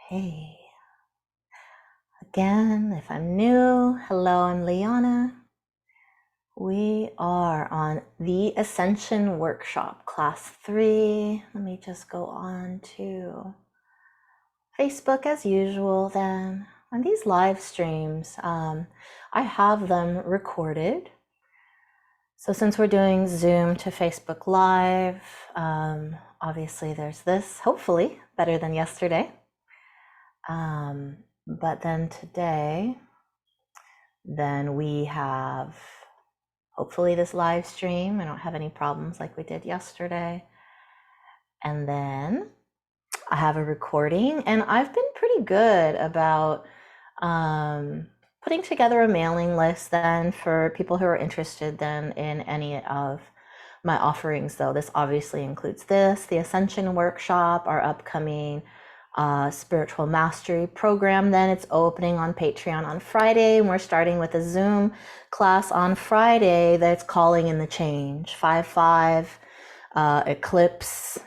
Hey, again, if I'm new, hello, I'm Liana. We are on the Ascension Workshop, Class 3. Let me just go on to Facebook as usual then. On these live streams, I have them recorded. So since we're doing Zoom to Facebook Live, obviously there's this, hopefully better than yesterday. But then today, then we have hopefully this live stream. I don't have any problems like we did yesterday. And then I have a recording, and I've been pretty good about putting together a mailing list then for people who are interested then in any of my offerings. Though this obviously includes this, the Ascension Workshop, our upcoming spiritual mastery program. Then it's opening on Patreon on Friday, and we're starting with a Zoom class on Friday that's calling in the change. 5/5 eclipse,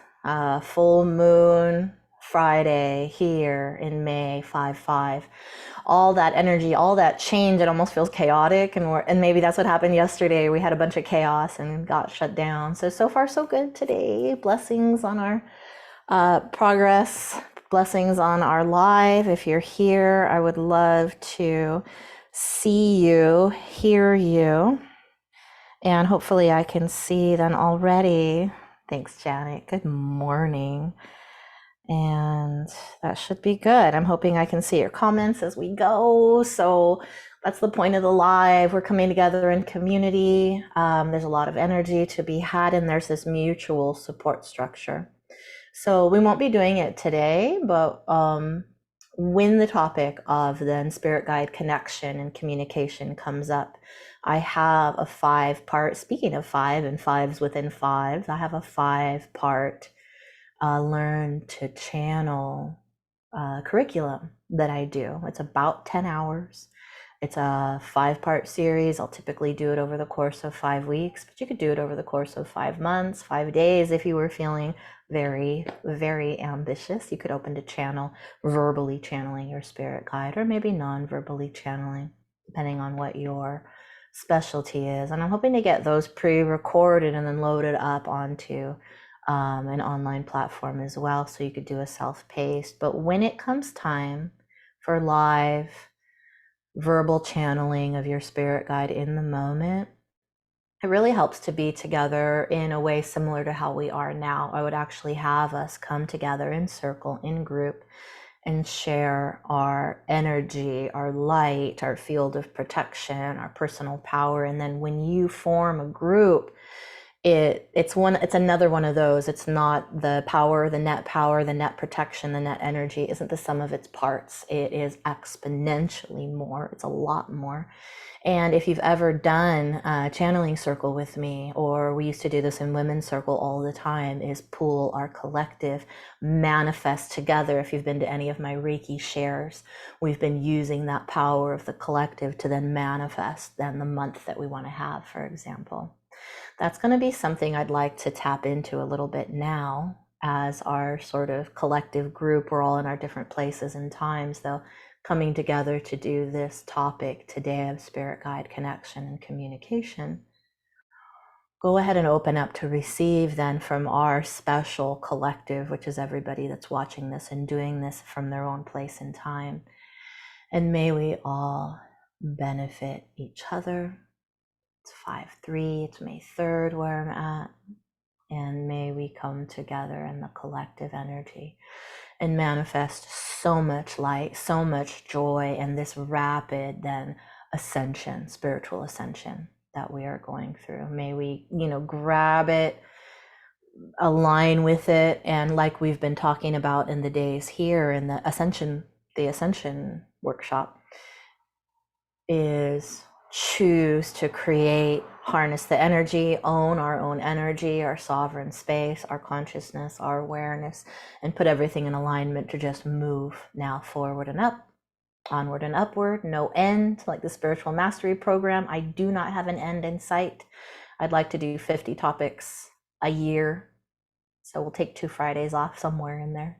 full moon Friday here in May. 5/5. All that energy, all that change, it almost feels chaotic, and maybe that's what happened yesterday. We had a bunch of chaos and got shut down. So far so good today. Blessings on our progress. Blessings on our live. If you're here, I would love to see you, hear you, and hopefully I can see then already. Thanks, Janet. Good morning. And that should be good. I'm hoping I can see your comments as we go. So that's the point of the live. We're coming together in community. There's a lot of energy to be had, and there's this mutual support structure. So we won't be doing it today, but when the topic of then spirit guide connection and communication comes up, I have a 5-part, speaking of 5 and 5s within 5, I have a 5-part learn to channel curriculum that I do. It's about 10 hours. It's a 5-part series. I'll typically do it over the course of 5 weeks, but you could do it over the course of 5 months, 5 days. If you were feeling very, very ambitious, you could open to channel, verbally channeling your spirit guide, or maybe non-verbally channeling, depending on what your specialty is. And I'm hoping to get those pre-recorded and then loaded up onto an online platform as well, so you could do a self-paced. But when it comes time for live verbal channeling of your spirit guide in the moment, it really helps to be together in a way similar to how we are now. I would actually have us come together in circle, in group, and share our energy, our light, our field of protection, our personal power. And then when you form a group, it's another one of those. It's not the power, the net protection, the net energy isn't the sum of its parts. It is exponentially more. It's a lot more. And if you've ever done a channeling circle with me, or we used to do this in women's circle all the time, is pool our collective, manifest together. If you've been to any of my Reiki shares, we've been using that power of the collective to then manifest then the month that we want to have, for example. That's going to be something I'd like to tap into a little bit now as our sort of collective group. We're all in our different places and times, though, coming together to do this topic today of spirit guide connection and communication. Go ahead and open up to receive then from our special collective, which is everybody that's watching this and doing this from their own place and time. And may we all benefit each other. It's 5/3, it's May 3rd where I'm at. And may we come together in the collective energy and manifest so much light, so much joy, and this rapid then ascension, spiritual ascension that we are going through. May we, grab it, align with it, and like we've been talking about in the days here in the Ascension Workshop, is choose to create, harness the energy, own our own energy, our sovereign space, our consciousness, our awareness, and put everything in alignment to just move now forward and up, onward and upward, no end. Like the spiritual mastery program, I do not have an end in sight. I'd like to do 50 topics a year. So we'll take 2 Fridays off somewhere in there.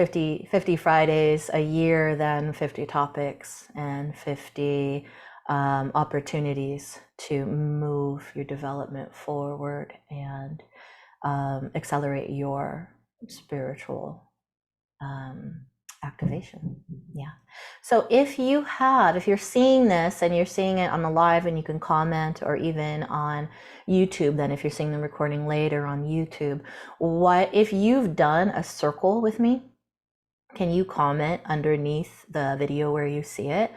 50 Fridays a year, then 50 topics and 50 opportunities to move your development forward and accelerate your spiritual activation. Yeah. So if you're seeing this and you're seeing it on the live and you can comment, or even on YouTube, then if you're seeing the recording later on YouTube, what if you've done a circle with me? Can you comment underneath the video where you see it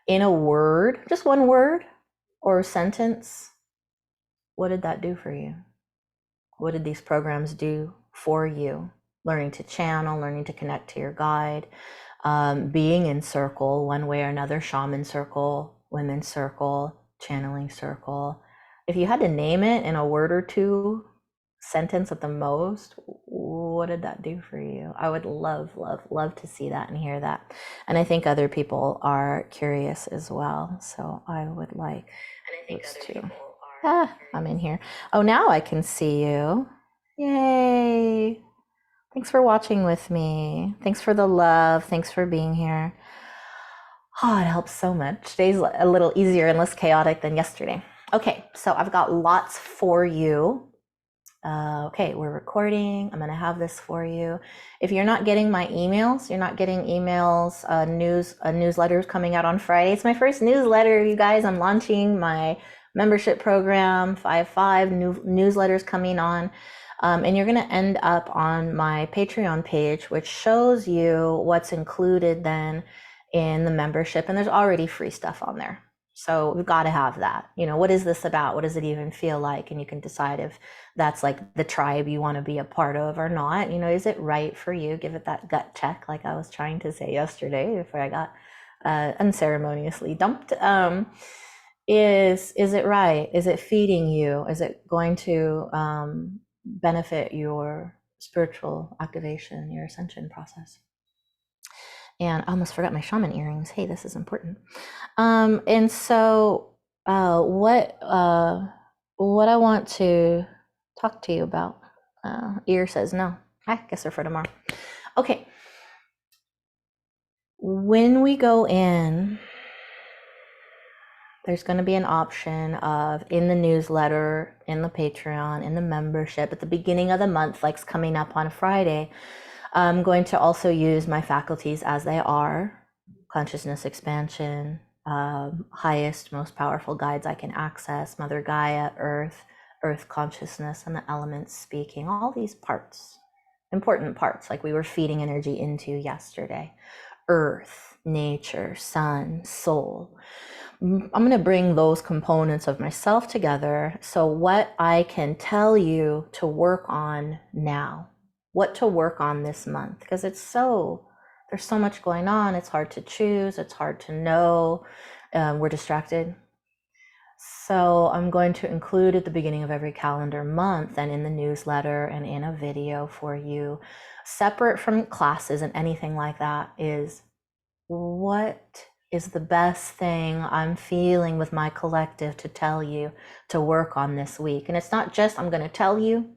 in a word, just one word or a sentence? What did that do for you? What did these programs do for you? Learning to channel, learning to connect to your guide, being in circle one way or another, shaman circle, women's circle, channeling circle. If you had to name it in a word or two, sentence at the most, what did that do for you? I would love to see that and hear that. And I think other people are curious as well. So I would like those two. I'm in here. Oh, now I can see you. Yay. Thanks for watching with me. Thanks for the love. Thanks for being here. Oh, it helps so much. Today's a little easier and less chaotic than yesterday. Okay, so I've got lots for you. Okay, we're recording. I'm going to have this for you. If you're not getting my emails, newsletters coming out on Friday. It's my first newsletter, you guys. I'm launching my membership program, 5 newsletters coming on. And you're going to end up on my Patreon page, which shows you what's included then in the membership. And there's already free stuff on there. So we've got to have that. What is this about? What does it even feel like? And you can decide if that's like the tribe you want to be a part of or not. Is it right for you? Give it that gut check, like I was trying to say yesterday before I got unceremoniously dumped. Is it right? Is it feeding you? Is it going to benefit your spiritual activation, your ascension process? And I almost forgot my shaman earrings. Hey, this is important. And so what I want to talk to you about, ear says no. I guess they're for tomorrow. Okay. When we go in, there's going to be an option of, in the newsletter, in the Patreon, in the membership, at the beginning of the month, like coming up on Friday, I'm going to also use my faculties as they are: consciousness expansion, highest, most powerful guides I can access, Mother Gaia, Earth consciousness, and the elements speaking, all these parts, important parts, like we were feeding energy into yesterday. Earth, nature, sun, soul. I'm going to bring those components of myself together. So what I can tell you to work on now, what to work on this month, because there's so much going on. It's hard to choose. It's hard to know. We're distracted. So I'm going to include at the beginning of every calendar month and in the newsletter and in a video for you, separate from classes and anything like that, is what is the best thing I'm feeling with my collective to tell you to work on this week. And it's not just I'm going to tell you,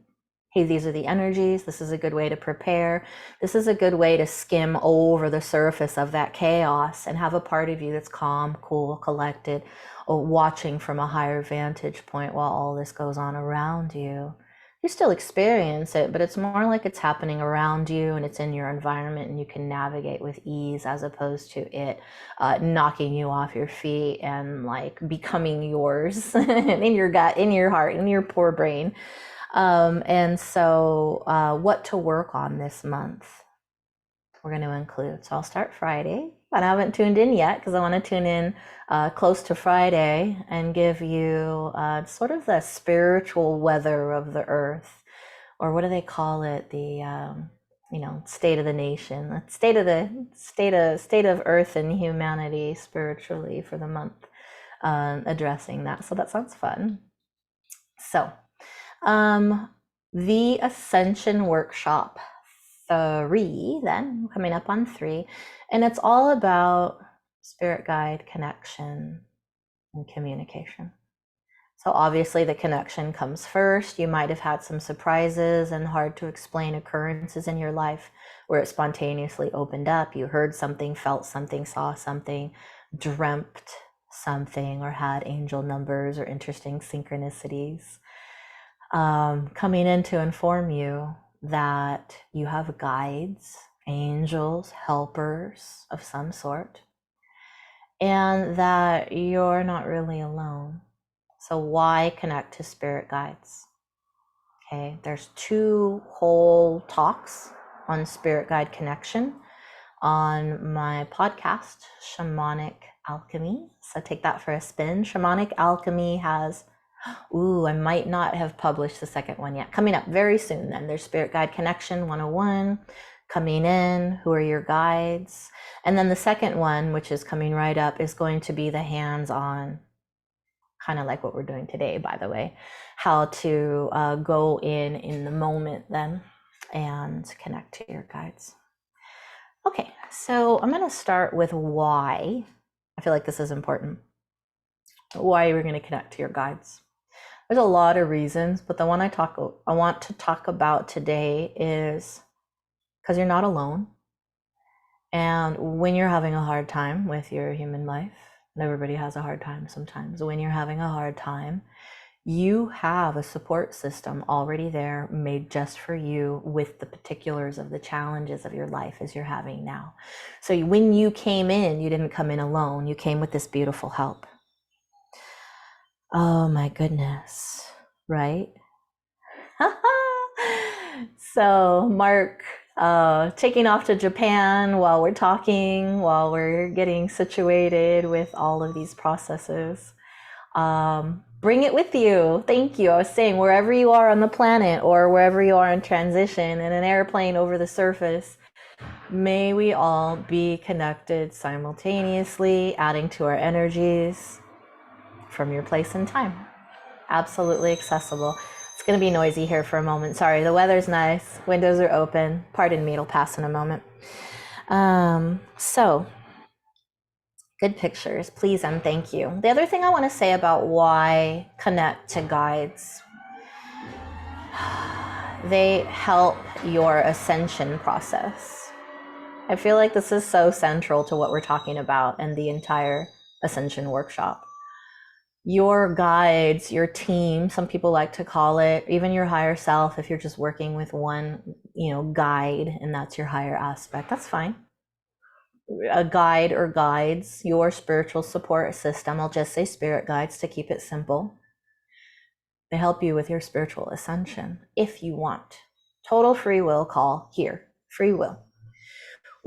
hey, these are the energies. This is a good way to prepare. This is a good way to skim over the surface of that chaos and have a part of you that's calm, cool, collected, or watching from a higher vantage point while all this goes on around you. You still experience it, but it's more like it's happening around you and it's in your environment and you can navigate with ease, as opposed to it knocking you off your feet and like becoming yours in your gut, in your heart, in your poor brain. And so what to work on this month, we're going to include. So I'll start Friday, but I haven't tuned in yet because I want to tune in close to Friday and give you sort of the spiritual weather of the earth, or what do they call it? The state of the nation, the state of earth and humanity spiritually for the month, addressing that. So that sounds fun. So the Ascension Workshop 3, then coming up on 3, and it's all about spirit guide connection and communication. So obviously the connection comes first. You might have had some surprises and hard to explain occurrences in your life where it spontaneously opened up. You heard something, felt something, saw something, dreamt something, or had angel numbers or interesting synchronicities coming in to inform you that you have guides, angels, helpers of some sort, and that you're not really alone. So why connect to spirit guides? Okay, there's 2 whole talks on spirit guide connection on my podcast, Shamanic Alchemy. So take that for a spin. Shamanic Alchemy has, I might not have published the second one yet. Coming up very soon then. There's Spirit Guide Connection 101 coming in. Who are your guides? And then the second one, which is coming right up, is going to be the hands-on, kind of like what we're doing today, by the way, how to go in the moment then and connect to your guides. Okay, so I'm going to start with why. I feel like this is important. Why we're going to connect to your guides. There's a lot of reasons, but the one I want to talk about today is because you're not alone. And when you're having a hard time with your human life, and everybody has a hard time sometimes, when you're having a hard time, you have a support system already there made just for you with the particulars of the challenges of your life as you're having now. So when you came in, you didn't come in alone. You came with this beautiful help. Oh my goodness, right? So Mark taking off to Japan while we're talking, while we're getting situated with all of these processes. Bring it with you. Thank you. I was saying, wherever you are on the planet or wherever you are in transition in an airplane over the surface, may we all be connected simultaneously, adding to our energies from your place and time. Absolutely accessible. It's going to be noisy here for a moment. Sorry, the weather's nice. Windows are open. Pardon me, it'll pass in a moment. So, good pictures, please and thank you. The other thing I want to say about why connect to guides, they help your ascension process. I feel like this is so central to what we're talking about and the entire Ascension Workshop. Your guides, your team, some people like to call it, even your higher self, if you're just working with one, guide, and that's your higher aspect, that's fine. A guide or guides, your spiritual support system, I'll just say spirit guides to keep it simple. They help you with your spiritual ascension if you want. Total free will call here, free will.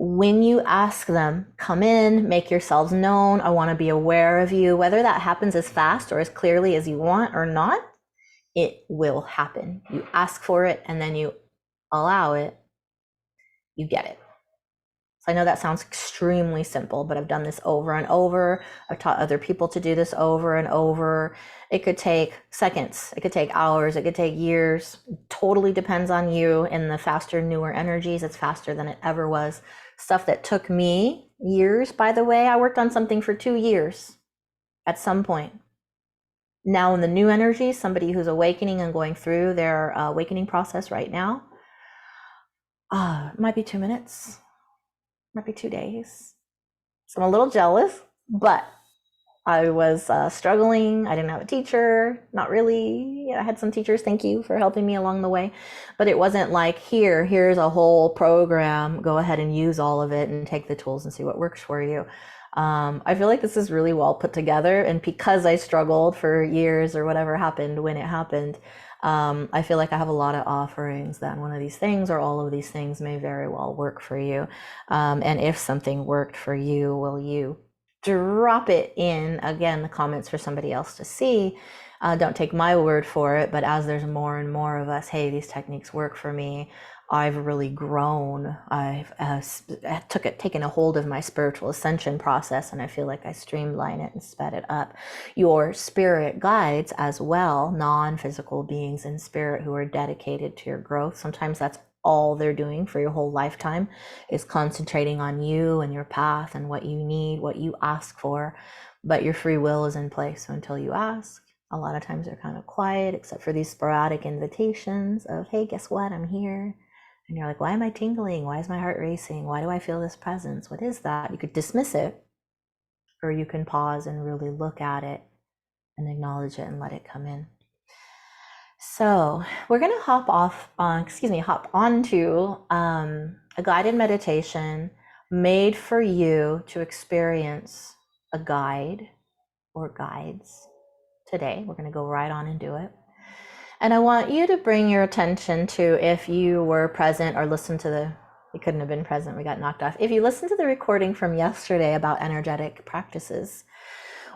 When you ask them, come in, make yourselves known, I want to be aware of you, whether that happens as fast or as clearly as you want or not, it will happen. You ask for it and then you allow it, you get it. So I know that sounds extremely simple, but I've done this over and over. I've taught other people to do this over and over. It could take seconds, it could take hours, it could take years. It totally depends on you. In the faster, newer energies, it's faster than it ever was. Stuff that took me years, by the way, I worked on something for 2 years at some point. Now in the new energies, somebody who's awakening and going through their awakening process right now, it might be 2 minutes. Might be 2 days. So I'm a little jealous, but I was struggling. I didn't have a teacher, not really. I had some teachers, thank you for helping me along the way. But it wasn't like, here's a whole program, go ahead and use all of it and take the tools and see what works for you. I feel like this is really well put together. And because I struggled for years or whatever happened when it happened, I feel like I have a lot of offerings that one of these things or all of these things may very well work for you. And if something worked for you, will you drop it in, again, the comments for somebody else to see. Don't take my word for it, but as there's more and more of us, hey, these techniques work for me, I've really grown. I've taken a hold of my spiritual ascension process, and I feel like I streamline it and sped it up. Your spirit guides as well, non-physical beings in spirit who are dedicated to your growth. Sometimes that's all they're doing for your whole lifetime, is concentrating on you and your path and what you need, what you ask for. But your free will is in place. So until you ask, A lot of times they're kind of quiet, except for these sporadic invitations of, hey, guess what? I'm here. And you're like, why am I tingling? Why is my heart racing? Why do I feel this presence? What is that? You could dismiss it, or you can pause and really look at it and acknowledge it and let it come in. So we're going to hop onto a guided meditation made for you to experience a guide or guides today. We're going to go right on and do it. And I want you to bring your attention to, if you were present or listened to we couldn't have been present, we got knocked off. If you listened to the recording from yesterday about energetic practices,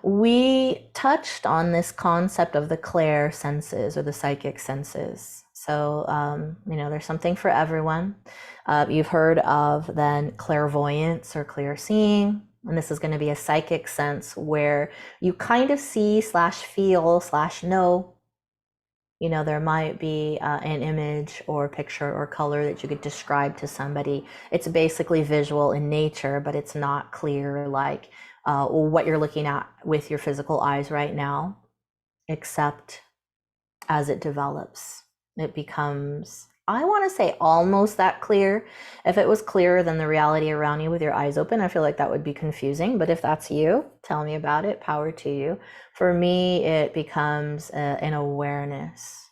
we touched on this concept of the clair senses or the psychic senses. So, there's something for everyone. You've heard of then clairvoyance or clear seeing. And this is going to be a psychic sense where you kind of see / feel / know. There might be an image or picture or color that you could describe to somebody. It's basically visual in nature, but it's not clear like what you're looking at with your physical eyes right now, except as it develops, it becomes, I want to say, almost that clear. If it was clearer than the reality around you with your eyes open, I feel like that would be confusing. But if that's you, tell me about it. Power to you. For me, it becomes an awareness.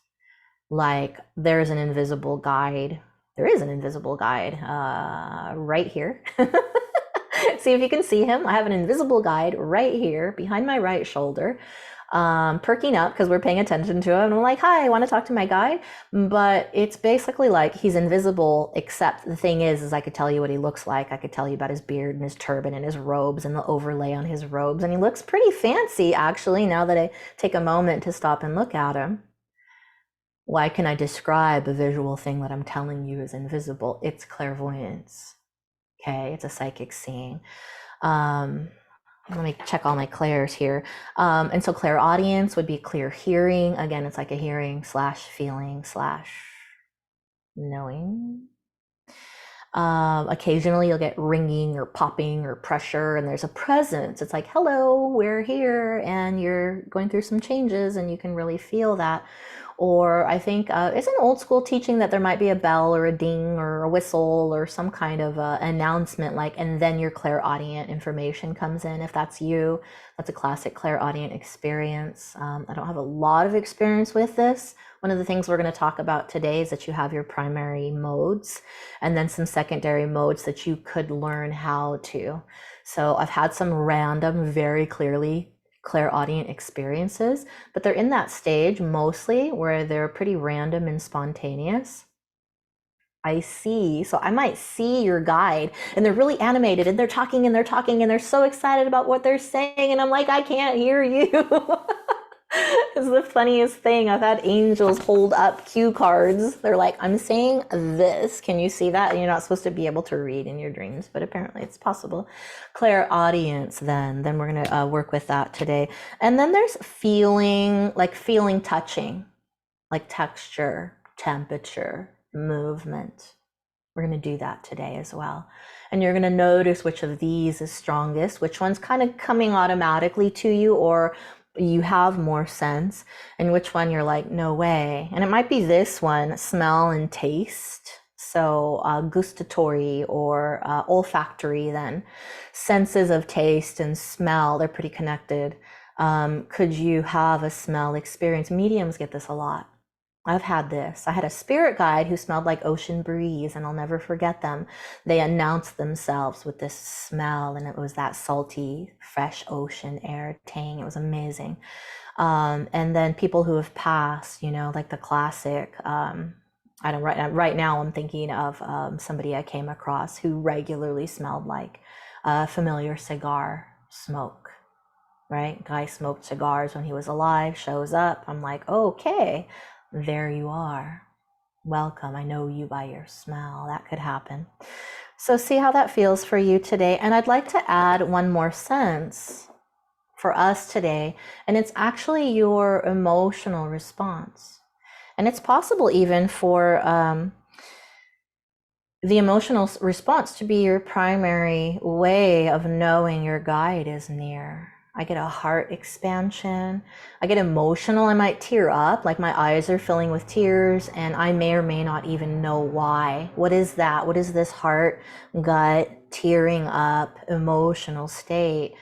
Like there's an invisible guide. There is an invisible guide right here. See if you can see him. I have an invisible guide right here behind my right shoulder, perking up because we're paying attention to him. And I'm like, hi, I want to talk to my guide. But it's basically like he's invisible, except the thing is I could tell you what he looks like. I could tell you about his beard and his turban and his robes and the overlay on his robes. And he looks pretty fancy, actually, now that I take a moment to stop and look at him. Why can I describe a visual thing that I'm telling you is invisible? It's clairvoyance. Okay, it's a psychic seeing. Let me check all my clairs here. And so clairaudience would be clear hearing. Again, it's like a hearing / feeling / knowing. Occasionally you'll get ringing or popping or pressure, and there's a presence. It's like, hello, we're here, and you're going through some changes, and you can really feel that. Or I think it's an old school teaching that there might be a bell or a ding or a whistle or some kind of announcement, like, and then your clairaudient information comes in. If that's you, that's a classic clairaudient experience. I don't have a lot of experience with this. One of the things we're going to talk about today is that you have your primary modes and then some secondary modes that you could learn how to. So I've had some random, very clearly clairaudient experiences, but they're in that stage mostly where they're pretty random and spontaneous. So I might see your guide and they're really animated and they're talking and they're so excited about what they're saying, and I'm like, I can't hear you. It's the funniest thing. I've had angels hold up cue cards. They're like, I'm saying this. Can you see that? And you're not supposed to be able to read in your dreams, but apparently it's possible. Clairaudience, then we're going to work with that today. And then there's feeling, touching, like texture, temperature, movement. We're going to do that today as well. And you're going to notice which of these is strongest, which one's kind of coming automatically to you, or you have more sense, and which one you're like, no way. And it might be this one, smell and taste. So gustatory or olfactory, then senses of taste and smell, they're pretty connected. Could you have a smell experience? Mediums get this a lot. I've had this. I had a spirit guide who smelled like ocean breeze, and I'll never forget them. They announced themselves with this smell, and it was that salty, fresh ocean air tang. It was amazing. And then people who have passed, like the classic, I don't, right now I'm thinking of somebody I came across who regularly smelled like familiar cigar smoke, right? Guy smoked cigars when he was alive, shows up. I'm like, okay. There you are. Welcome. I know you by your smell. That could happen. So see how that feels for you today. And I'd like to add one more sense for us today. And it's actually your emotional response. And it's possible even for the emotional response to be your primary way of knowing your guide is near. I get a heart expansion. I get emotional. I might tear up, like my eyes are filling with tears, and I may or may not even know why. What is that? What is this heart, gut, tearing up, emotional state?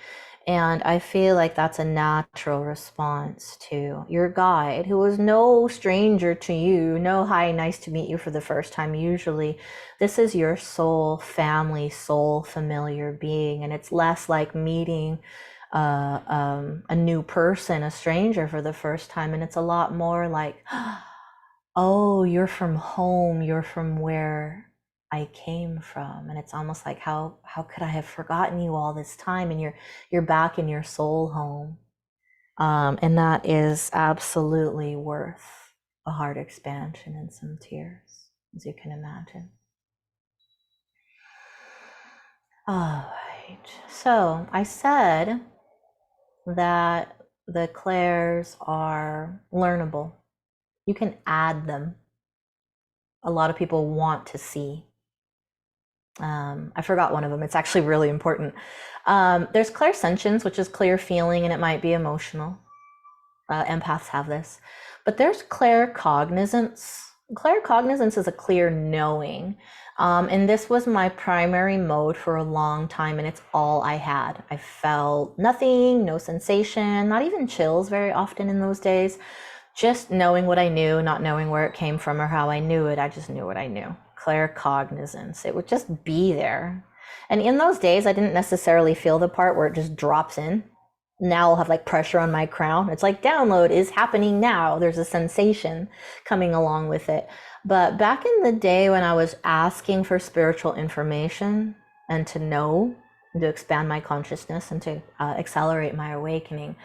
And I feel like that's a natural response to your guide, who was no stranger to you. No, hi, nice to meet you for the first time. Usually, this is your soul family, soul familiar being, and it's less like meeting a new person, a stranger for the first time, and it's a lot more like, oh, you're from home, you're from where I came from. And it's almost like, how could I have forgotten you all this time? And you're back in your soul home. And that is absolutely worth a heart expansion and some tears, as you can imagine. All right. So I said that the clairs are learnable. You can add them. A lot of people want to see. I forgot one of them. It's actually really important. There's clairsentience, which is clear feeling, and it might be emotional. Empaths have this. But there's claircognizance. Claircognizance is a clear knowing. And this was my primary mode for a long time, and it's all I had. I felt nothing, no sensation, not even chills very often in those days. Just knowing what I knew, not knowing where it came from or how I knew it. I just knew what I knew. Claircognizance. It would just be there. And in those days, I didn't necessarily feel the part where it just drops in. Now I'll have like pressure on my crown. It's like download is happening now. There's a sensation coming along with it. But back in the day when I was asking for spiritual information and to know, and to expand my consciousness and to accelerate my awakening,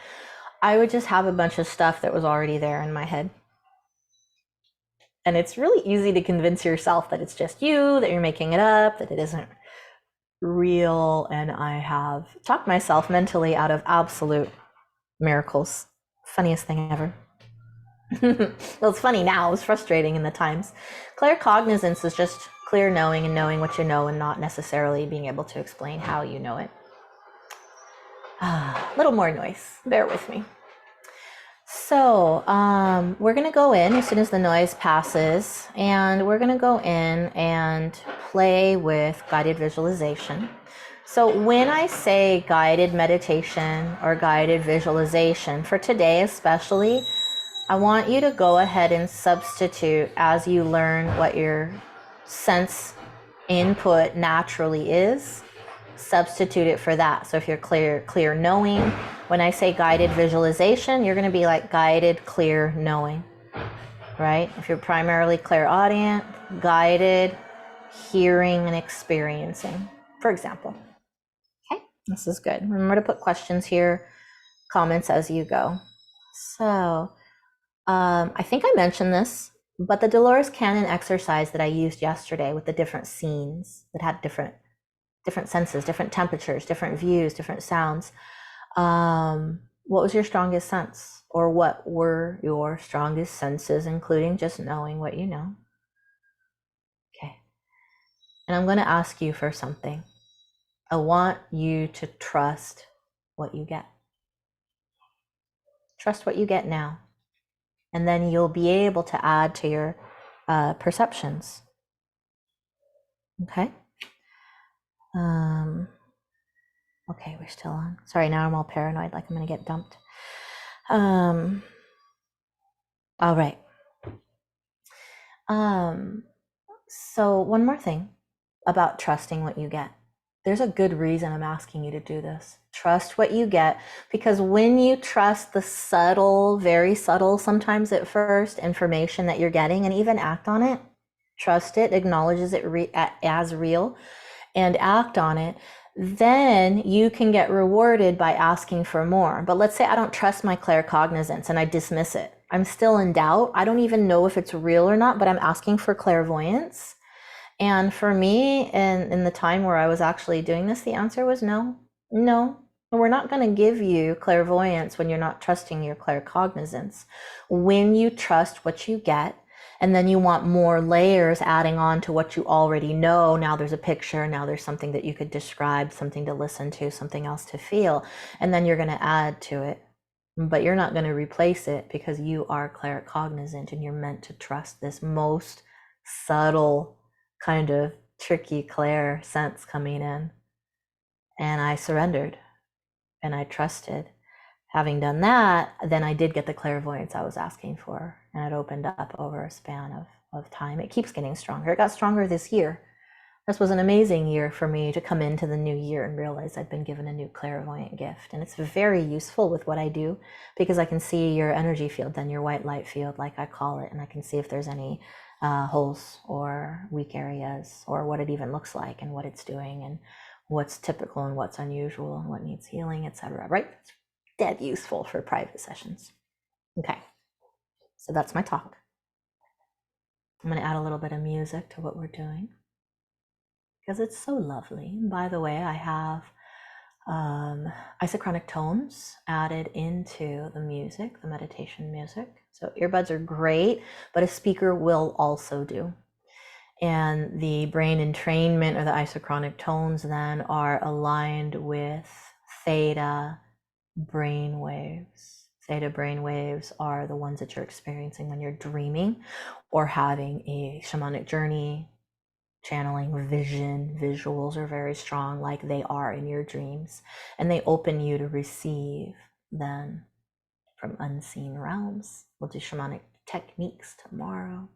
I would just have a bunch of stuff that was already there in my head. And it's really easy to convince yourself that it's just you, that you're making it up, that it isn't real. And I have talked myself mentally out of absolute miracles. Funniest thing ever. Well, it's funny now. It was frustrating in the times. Claircognizance is just clear knowing and knowing what you know and not necessarily being able to explain how you know it. A little more noise. Bear with me. So we're going to go in as soon as the noise passes, and we're going to go in and play with guided visualization. So when I say guided meditation or guided visualization, for today especially, I want you to go ahead and substitute, as you learn what your sense input naturally is, substitute it for that. So if you're clear knowing, when I say guided visualization, you're going to be like guided clear knowing, right? If you're primarily clairaudient, guided hearing and experiencing, for example. Okay, this is good. Remember to put questions here, comments as you go. So I think I mentioned this, but the Dolores Cannon exercise that I used yesterday with the different scenes that had different senses, different temperatures, different views, different sounds. What was your strongest sense? Or what were your strongest senses, including just knowing what you know? Okay. And I'm going to ask you for something. I want you to trust what you get. Trust what you get now. And then you'll be able to add to your perceptions. Okay? Okay, we're still on. Sorry, now I'm all paranoid, like I'm going to get dumped. All right. So one more thing about trusting what you get. There's a good reason I'm asking you to do this. Trust what you get, because when you trust the subtle, very subtle, sometimes at first, information that you're getting and even act on it, trust it, acknowledges it as real, and act on it, then you can get rewarded by asking for more. But let's say I don't trust my claircognizance and I dismiss it. I'm still in doubt. I don't even know if it's real or not, but I'm asking for clairvoyance. And for me, in the time where I was actually doing this, the answer was no. We're not going to give you clairvoyance when you're not trusting your claircognizance. When you trust what you get, And then you want more layers adding on to what you already know. Now there's a picture, now there's something that you could describe, something to listen to, something else to feel, and then you're going to add to it. But you're not going to replace it, because you are claircognizant and you're meant to trust this most subtle kind of tricky clair sense coming in. And I surrendered and I trusted. Having done that, then I did get the clairvoyance I was asking for, and it opened up over a span of time. It keeps getting stronger. It got stronger this year. This was an amazing year for me to come into the new year and realize I'd been given a new clairvoyant gift. And it's very useful with what I do, because I can see your energy field, then your white light field, like I call it, and I can see if there's any holes or weak areas, or what it even looks like and what it's doing and what's typical and what's unusual and what needs healing, etc. Right? It's dead useful for private sessions. Okay, so that's my talk. I'm going to add a little bit of music to what we're doing, because it's so lovely. And by the way, I have isochronic tones added into the music, the meditation music. So earbuds are great, but a speaker will also do. And the brain entrainment, or the isochronic tones, then are aligned with theta brain waves. Theta brain waves are the ones that you're experiencing when you're dreaming or having a shamanic journey, channeling, vision. Visuals are very strong, like they are in your dreams, and they open you to receive then from unseen realms. We'll do shamanic techniques tomorrow,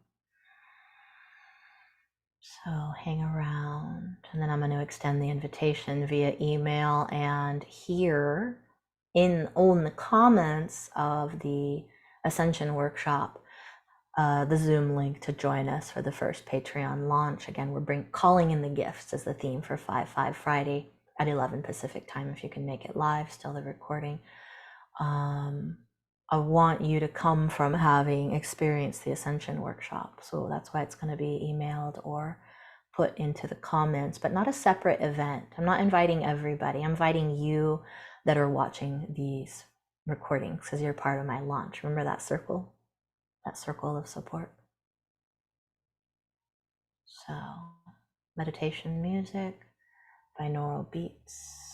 so hang around. And then I'm going to extend the invitation via email, and here in the comments of the Ascension Workshop, the Zoom link to join us for the first Patreon launch. Again, we're calling in the gifts as the theme for 5/5 Friday at 11 Pacific time, if you can make it live, still the recording. I want you to come from having experienced the Ascension Workshop. So that's why it's going to be emailed or put into the comments, but not a separate event. I'm not inviting everybody. I'm inviting you that are watching these recordings, because you're part of my launch. Remember that circle of support. So meditation music, binaural beats.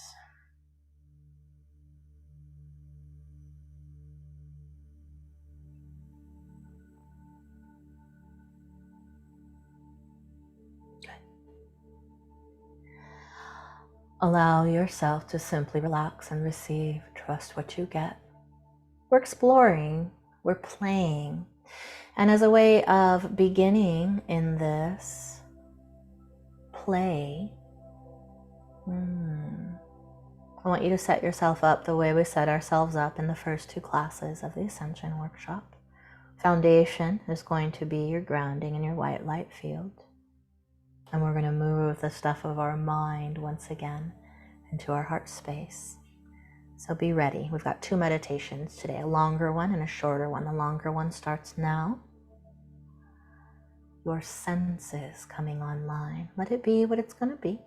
Allow yourself to simply relax and receive. Trust what you get. We're exploring, we're playing. And as a way of beginning in this play, I want you to set yourself up the way we set ourselves up in the first 2 classes of the Ascension Workshop. Foundation is going to be your grounding in your white light field. And we're going to move the stuff of our mind once again into our heart space. So be ready. We've got 2 meditations today, a longer one and a shorter one. The longer one starts now. Your senses coming online. Let it be what it's going to be.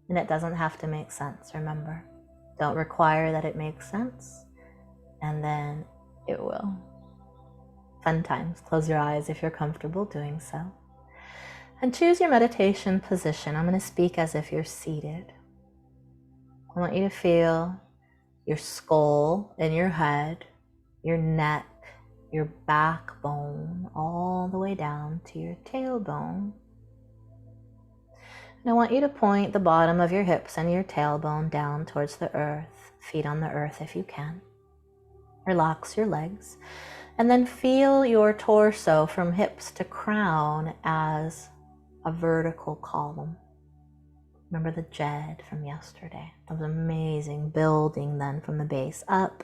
And it doesn't have to make sense, remember. Don't require that it makes sense, and then it will. Fun times. Close your eyes if you're comfortable doing so. And choose your meditation position. I'm going to speak as if you're seated. I want you to feel your skull in your head, your neck, your backbone, all the way down to your tailbone. And I want you to point the bottom of your hips and your tailbone down towards the earth, feet on the earth if you can. Relax your legs, and then feel your torso from hips to crown as a vertical column. Remember the Jed from yesterday? That was amazing. Building then from the base up.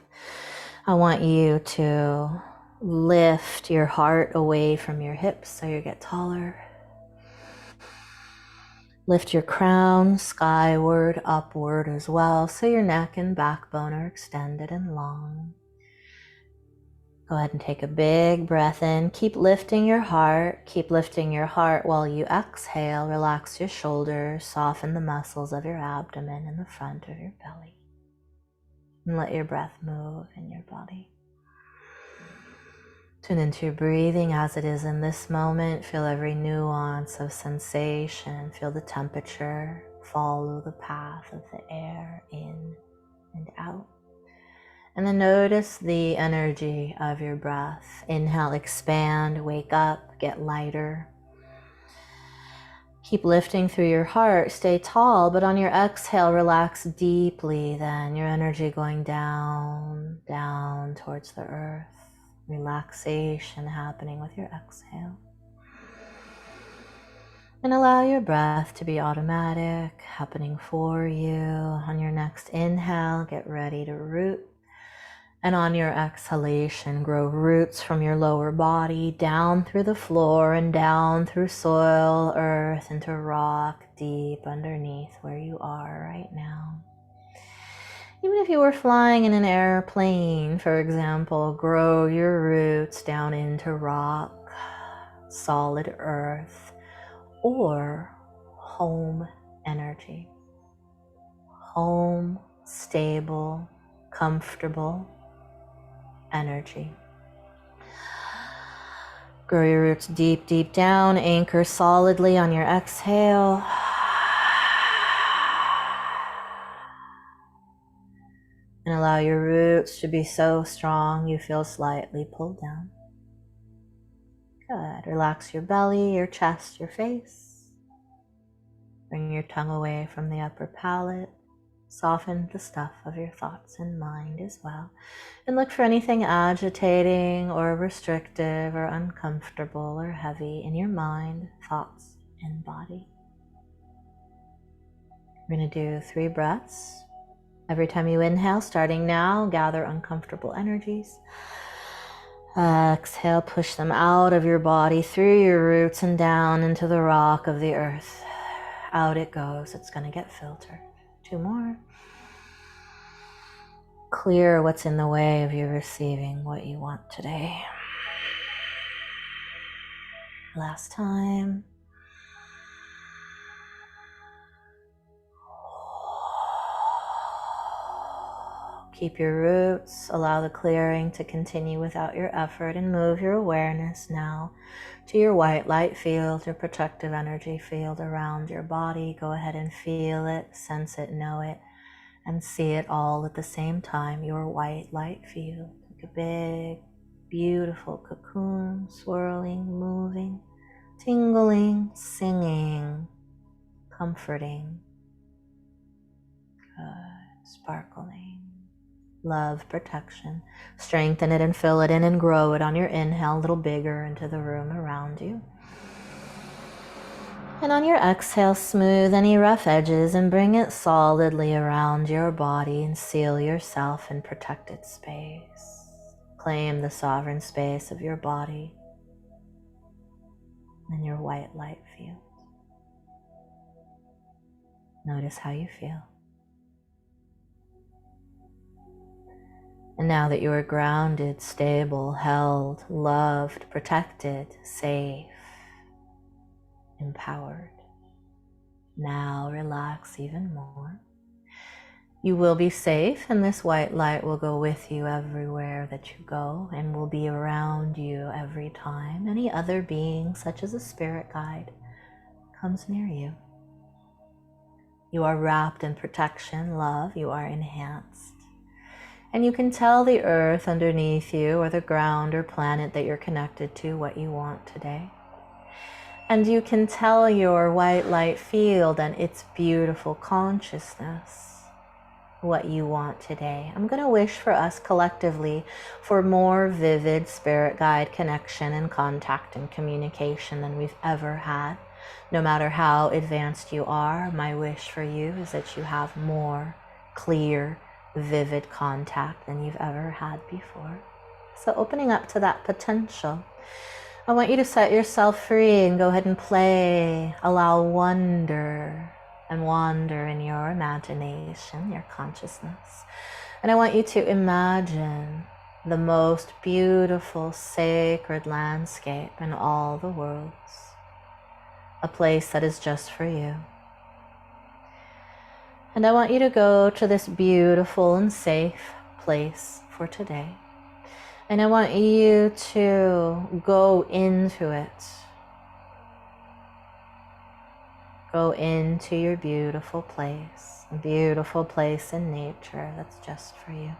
I want you to lift your heart away from your hips so you get taller. Lift your crown skyward, upward as well, so your neck and backbone are extended and long. Go ahead and take a big breath in. Keep lifting your heart. Keep lifting your heart while you exhale. Relax your shoulders. Soften the muscles of your abdomen and the front of your belly. And let your breath move in your body. Tune into your breathing as it is in this moment. Feel every nuance of sensation. Feel the temperature. Follow the path of the air in and out. And then notice the energy of your breath. Inhale, expand, wake up, get lighter. Keep lifting through your heart, stay tall, but on your exhale, relax deeply. Then your energy going down, down towards the earth. Relaxation happening with your exhale. And allow your breath to be automatic, happening for you. On your next inhale, get ready to root. And on your exhalation, grow roots from your lower body down through the floor and down through soil, earth, into rock deep underneath where you are right now. Even if you were flying in an airplane, for example, grow your roots down into rock, solid earth, or home energy. Home, stable, comfortable energy. Grow your roots deep, deep down. Anchor solidly on your exhale. And allow your roots to be so strong you feel slightly pulled down. Good. Relax your belly, your chest, your face. Bring your tongue away from the upper palate. Soften the stuff of your thoughts and mind as well. And look for anything agitating or restrictive or uncomfortable or heavy in your mind, thoughts, and body. We're going to do 3 breaths. Every time you inhale, starting now, gather uncomfortable energies. Exhale, push them out of your body, through your roots and down into the rock of the earth. Out it goes. It's going to get filtered. 2 more. Clear what's in the way of you receiving what you want today. Last time. Keep your roots, allow the clearing to continue without your effort, and move your awareness now to your white light field, your protective energy field around your body. Go ahead and feel it, sense it, know it, and see it all at the same time. Your white light field, like a big, beautiful cocoon, swirling, moving, tingling, singing, comforting, good, sparkling. Love, protection. Strengthen it and fill it in and grow it on your inhale, a little bigger into the room around you. And on your exhale, smooth any rough edges and bring it solidly around your body and seal yourself in protected space. Claim the sovereign space of your body and your white light field. Notice how you feel. And now that you are grounded, stable, held, loved, protected, safe, empowered, now relax even more. You will be safe, and this white light will go with you everywhere that you go and will be around you every time any other being, such as a spirit guide, comes near you. You are wrapped in protection, love, you are enhanced. And you can tell the earth underneath you or the ground or planet that you're connected to what you want today. And you can tell your white light field and its beautiful consciousness what you want today. I'm going to wish for us collectively for more vivid spirit guide connection and contact and communication than we've ever had. No matter how advanced you are, my wish for you is that you have more clear, vivid contact than you've ever had before. So opening up to that potential, I want you to set yourself free and go ahead and play. Allow wonder and wander in your imagination, your consciousness. And I want you to imagine the most beautiful, sacred landscape in all the worlds. A place that is just for you. And I want you to go to this beautiful and safe place for today. And I want you to go into it. Go into your beautiful place, a beautiful place in nature that's just for you.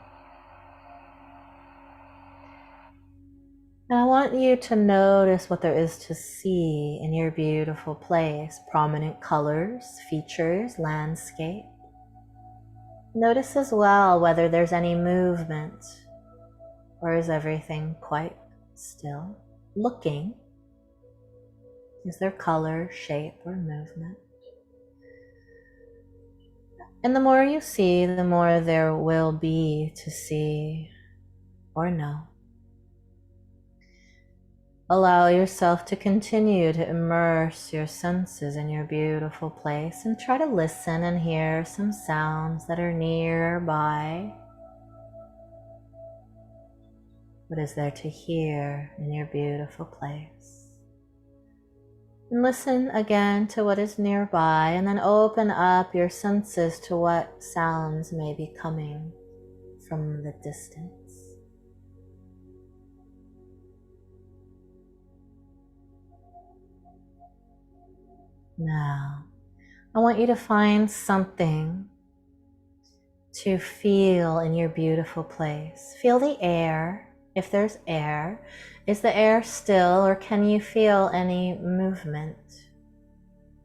And I want you to notice what there is to see in your beautiful place. Prominent colors, features, landscape. Notice as well whether there's any movement, or is everything quite still? Looking, is there color, shape, or movement? And the more you see, the more there will be to see or know. Allow yourself to continue to immerse your senses in your beautiful place and try to listen and hear some sounds that are nearby. What is there to hear in your beautiful place? And listen again to what is nearby, and then open up your senses to what sounds may be coming from the distance. Now, I want you to find something to feel in your beautiful place. Feel the air, if there's air. Is the air still, or can you feel any movement,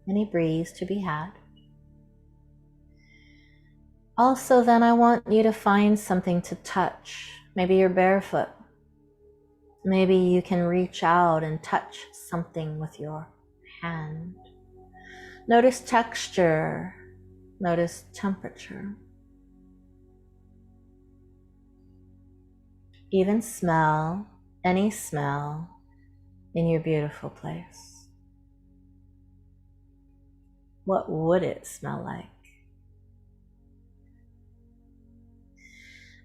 any breeze to be had? Also, then I want you to find something to touch. Maybe you're barefoot. Maybe you can reach out and touch something with your hand. Notice texture, notice temperature. Even smell, any smell in your beautiful place. What would it smell like?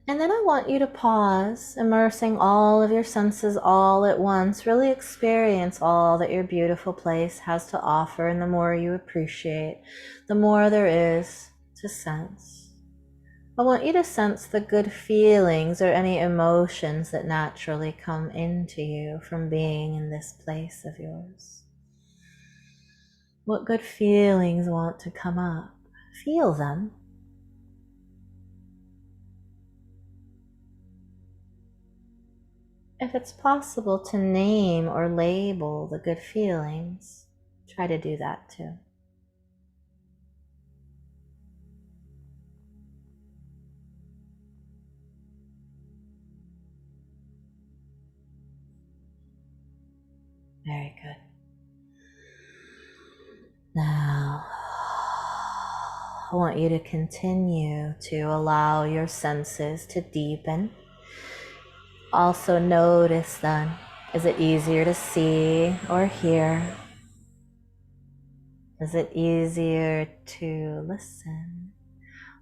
And then I want you to pause, immersing all of your senses all at once. Really experience all that your beautiful place has to offer, and the more you appreciate, the more there is to sense. I want you to sense the good feelings or any emotions that naturally come into you from being in this place of yours. What good feelings want to come up? Feel them. If it's possible to name or label the good feelings, try to do that too. Very good. Now, I want you to continue to allow your senses to deepen. Also notice then, is it easier to see or hear? Is it easier to listen?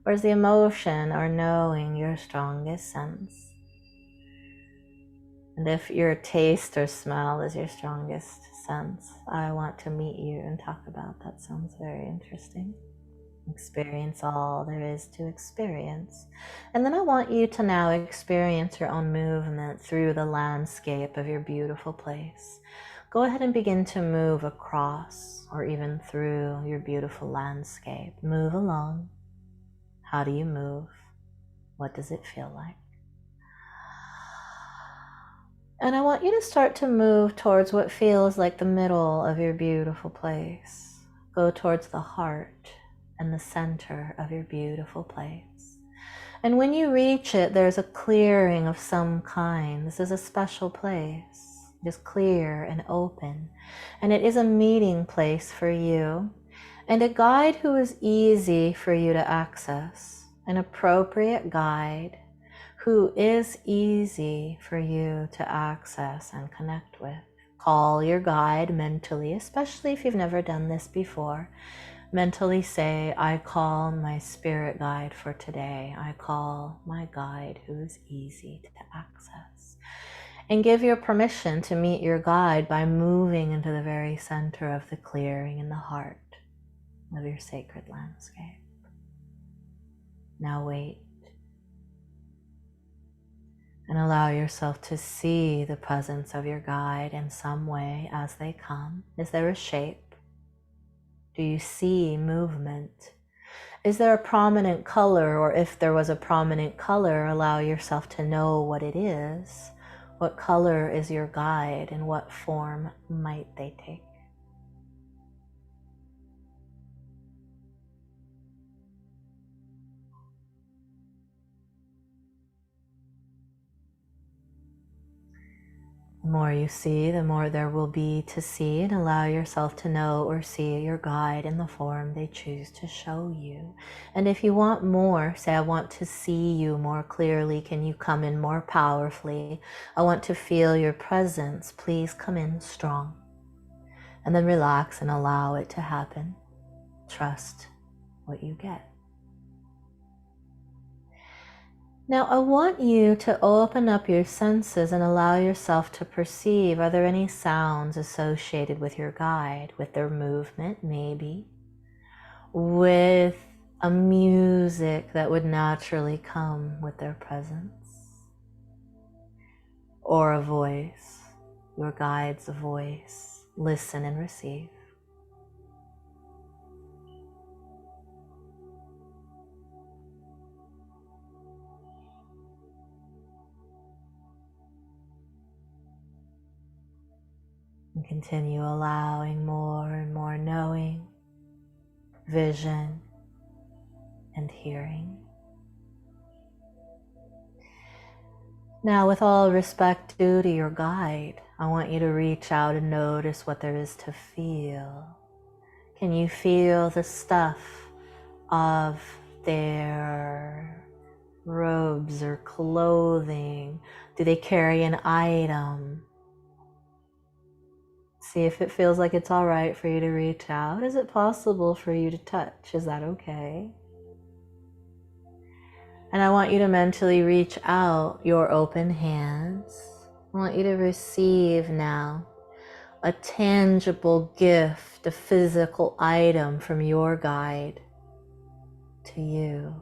Or is the emotion or knowing your strongest sense? And if your taste or smell is your strongest sense, I want to meet you and talk about that. Sounds very interesting. Experience all there is to experience. And then I want you to now experience your own movement through the landscape of your beautiful place. Go ahead and begin to move across or even through your beautiful landscape. Move along. How do you move? What does it feel like? And I want you to start to move towards what feels like the middle of your beautiful place. Go towards the heart and the center of your beautiful place. And when you reach it, there's a clearing of some kind. This is a special place. It is clear and open. And it is a meeting place for you and a guide who is easy for you to access. An appropriate guide who is easy for you to access and connect with. Call your guide mentally, especially if you've never done this before. Mentally say, I call my spirit guide for today. I call my guide who is easy to access. And give your permission to meet your guide by moving into the very center of the clearing in the heart of your sacred landscape. Now wait. And allow yourself to see the presence of your guide in some way as they come. Is there a shape? Do you see movement? Is there a prominent color? Or if there was a prominent color, allow yourself to know what it is. What color is your guide and what form might they take? The more you see, the more there will be to see, and allow yourself to know or see your guide in the form they choose to show you. And if you want more, say, I want to see you more clearly. Can you come in more powerfully? I want to feel your presence. Please come in strong. And then relax and allow it to happen. Trust what you get. Now I want you to open up your senses and allow yourself to perceive, are there any sounds associated with your guide, with their movement maybe, with a music that would naturally come with their presence, or a voice, your guide's voice. Listen and receive. And continue allowing more and more knowing, vision, and hearing. Now, with all respect due to your guide, I want you to reach out and notice what there is to feel. Can you feel the stuff of their robes or clothing? Do they carry an item? See if it feels like it's all right for you to reach out. Is it possible for you to touch? Is that okay? And I want you to mentally reach out your open hands. I want you to receive now a tangible gift, a physical item from your guide to you.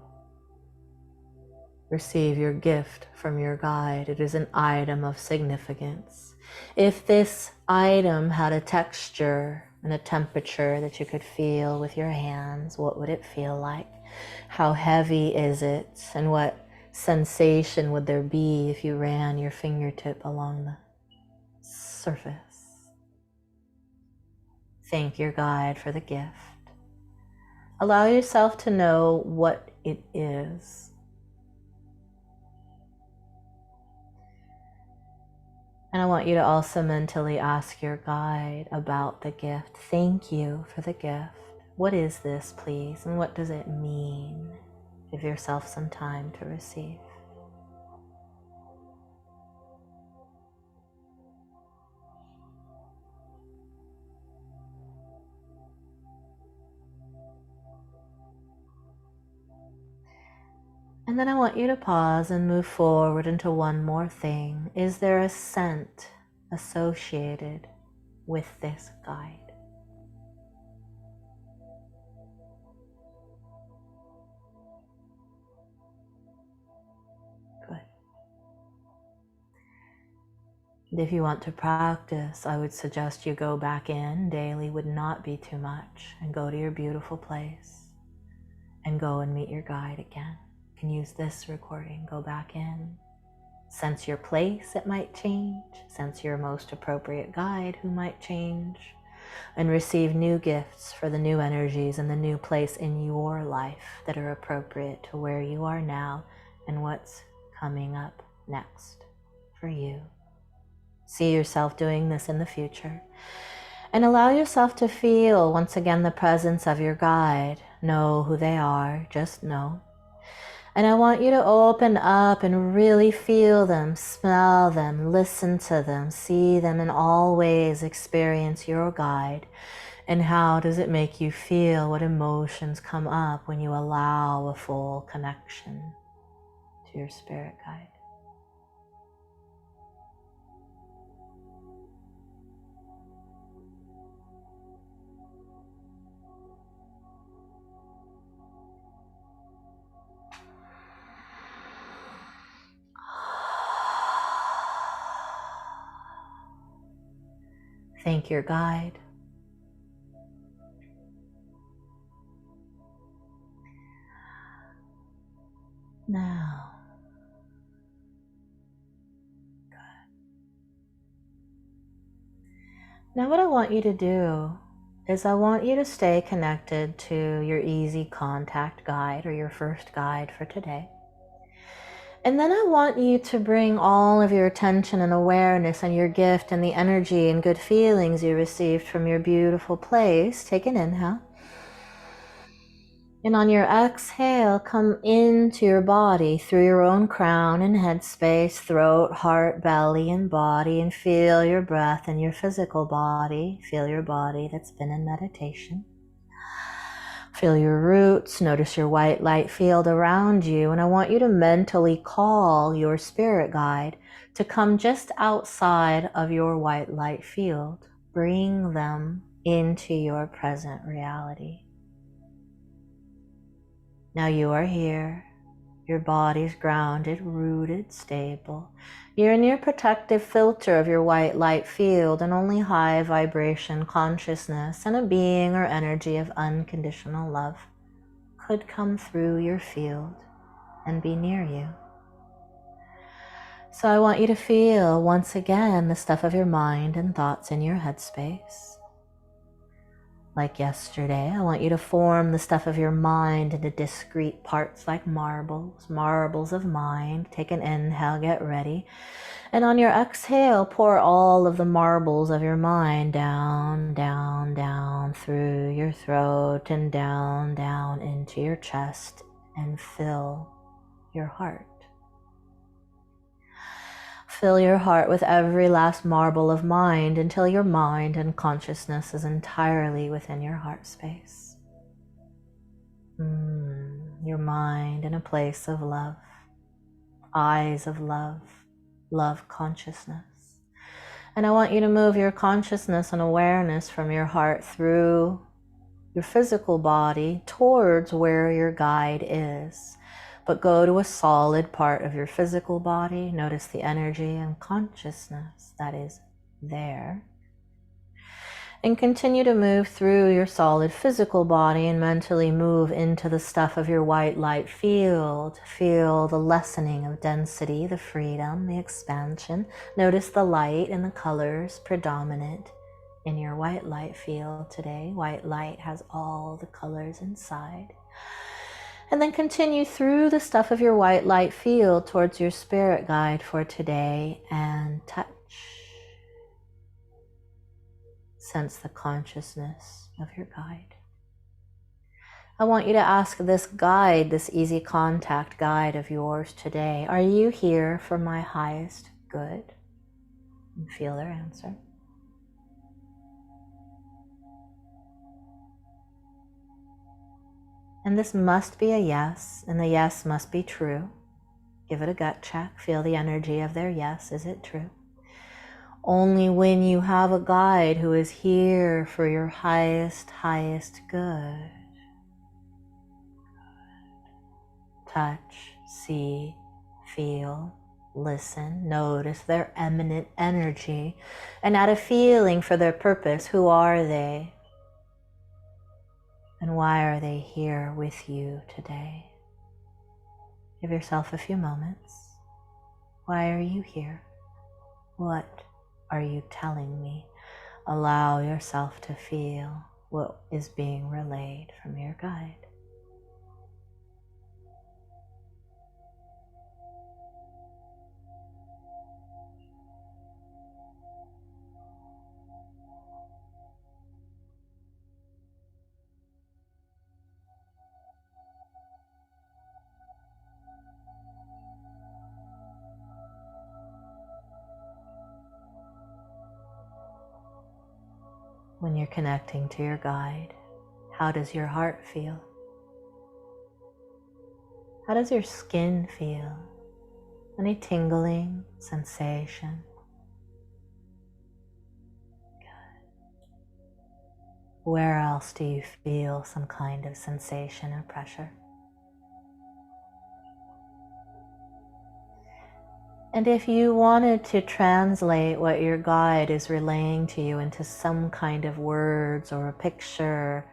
Receive your gift from your guide. It is an item of significance. If this item had a texture and a temperature that you could feel with your hands, what would it feel like? How heavy is it? And what sensation would there be if you ran your fingertip along the surface? Thank your guide for the gift. Allow yourself to know what it is. And I want you to also mentally ask your guide about the gift. Thank you for the gift. What is this, please? And what does it mean? Give yourself some time to receive. And then I want you to pause and move forward into one more thing. Is there a scent associated with this guide? Good. And if you want to practice, I would suggest you go back in. Daily would not be too much. And go to your beautiful place and go and meet your guide again. You can use this recording. Go back in. Sense your place, it might change. Sense your most appropriate guide, who might change. And receive new gifts for the new energies and the new place in your life that are appropriate to where you are now and what's coming up next for you. See yourself doing this in the future. And allow yourself to feel once again the presence of your guide. Know who they are, just know. And I want you to open up and really feel them, smell them, listen to them, see them in all ways, experience your guide. And how does it make you feel? What emotions come up when you allow a full connection to your spirit guide? Thank your guide. Now, now what I want you to do is I want you to stay connected to your easy contact guide or your first guide for today. And then I want you to bring all of your attention and awareness and your gift and the energy and good feelings you received from your beautiful place. Take an inhale. And on your exhale, come into your body through your own crown and head space, throat, heart, belly, and body, and feel your breath in your physical body. Feel your body that's been in meditation. Feel your roots, notice your white light field around you, and I want you to mentally call your spirit guide to come just outside of your white light field. Bring them into your present reality. Now you are here, your body's grounded, rooted, stable. You're in your protective filter of your white light field, and only high vibration consciousness and a being or energy of unconditional love could come through your field and be near you. So I want you to feel once again the stuff of your mind and thoughts in your headspace. Like yesterday, I want you to form the stuff of your mind into discrete parts like marbles, marbles of mind. Take an inhale, get ready. And on your exhale, pour all of the marbles of your mind down, down, down through your throat and down, down into your chest and fill your heart. Fill your heart with every last marble of mind until your mind and consciousness is entirely within your heart space. Your mind in a place of love, eyes of love, love consciousness. And I want you to move your consciousness and awareness from your heart through your physical body towards where your guide is. But go to a solid part of your physical body. Notice the energy and consciousness that is there. And continue to move through your solid physical body and mentally move into the stuff of your white light field. Feel the lessening of density, the freedom, the expansion. Notice the light and the colors predominant in your white light field today. White light has all the colors inside. And then continue through the stuff of your white light field towards your spirit guide for today and touch. Sense the consciousness of your guide. I want you to ask this guide, this easy contact guide of yours today, are you here for my highest good? And feel their answer. And this must be a yes, and the yes must be true. Give it a gut check. Feel the energy of their yes. Is it true? Only when you have a guide who is here for your highest, highest good. Touch, see, feel, listen, notice their eminent energy, and add a feeling for their purpose. Who are they? And why are they here with you today? Give yourself a few moments. Why are you here? What are you telling me? Allow yourself to feel what is being relayed from your guide. When you're connecting to your guide, how does your heart feel? How does your skin feel? Any tingling sensation? Good. Where else do you feel some kind of sensation or pressure? And if you wanted to translate what your guide is relaying to you into some kind of words or a picture,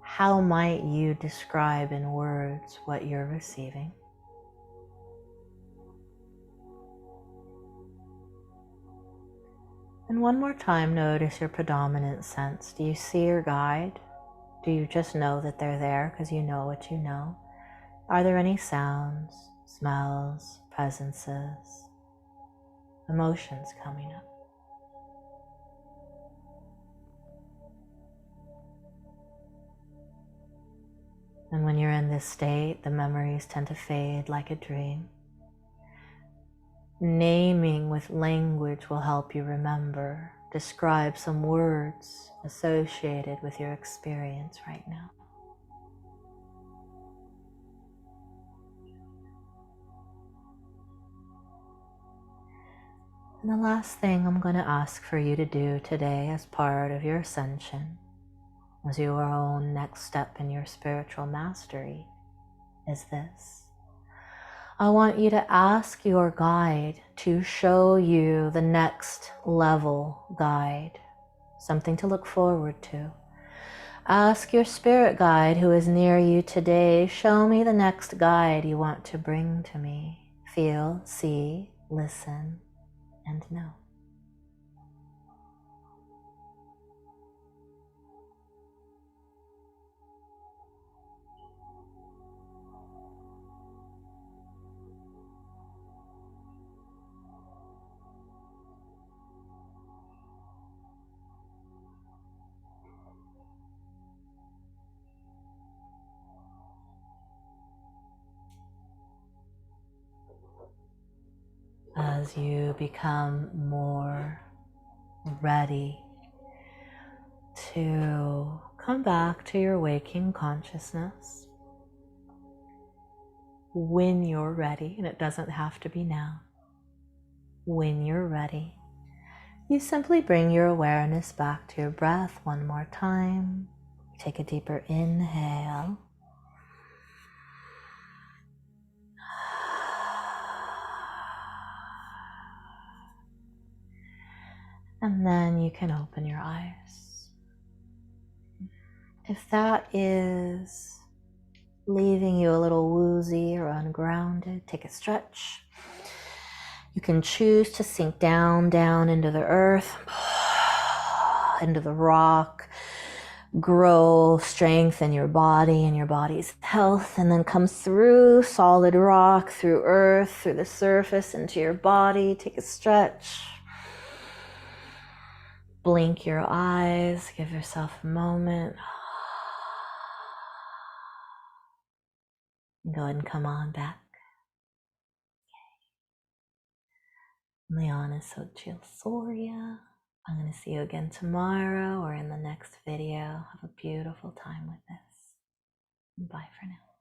how might you describe in words what you're receiving? And one more time, notice your predominant sense. Do you see your guide? Do you just know that they're there because you know what you know? Are there any sounds, smells, presences, emotions coming up? And when you're in this state, the memories tend to fade like a dream. Naming with language will help you remember. Describe some words associated with your experience right now. And the last thing I'm going to ask for you to do today as part of your ascension, as your own next step in your spiritual mastery, is this. I want you to ask your guide to show you the next level guide, something to look forward to. Ask your spirit guide who is near you today, show me the next guide you want to bring to me. Feel, see, listen, and know. As you become more ready to come back to your waking consciousness, when you're ready, and it doesn't have to be now, when you're ready, you simply bring your awareness back to your breath one more time. Take a deeper inhale. And then you can open your eyes. If that is leaving you a little woozy or ungrounded, take a stretch. You can choose to sink down into the earth, into the rock, grow strength in your body and your body's health, and then come through solid rock, through earth, through the surface into your body. Take a stretch. Blink your eyes, give yourself a moment. Go ahead and come on back. Liana Sochil Soria. I'm going to see you again tomorrow or in the next video. Have a beautiful time with this. Bye for now.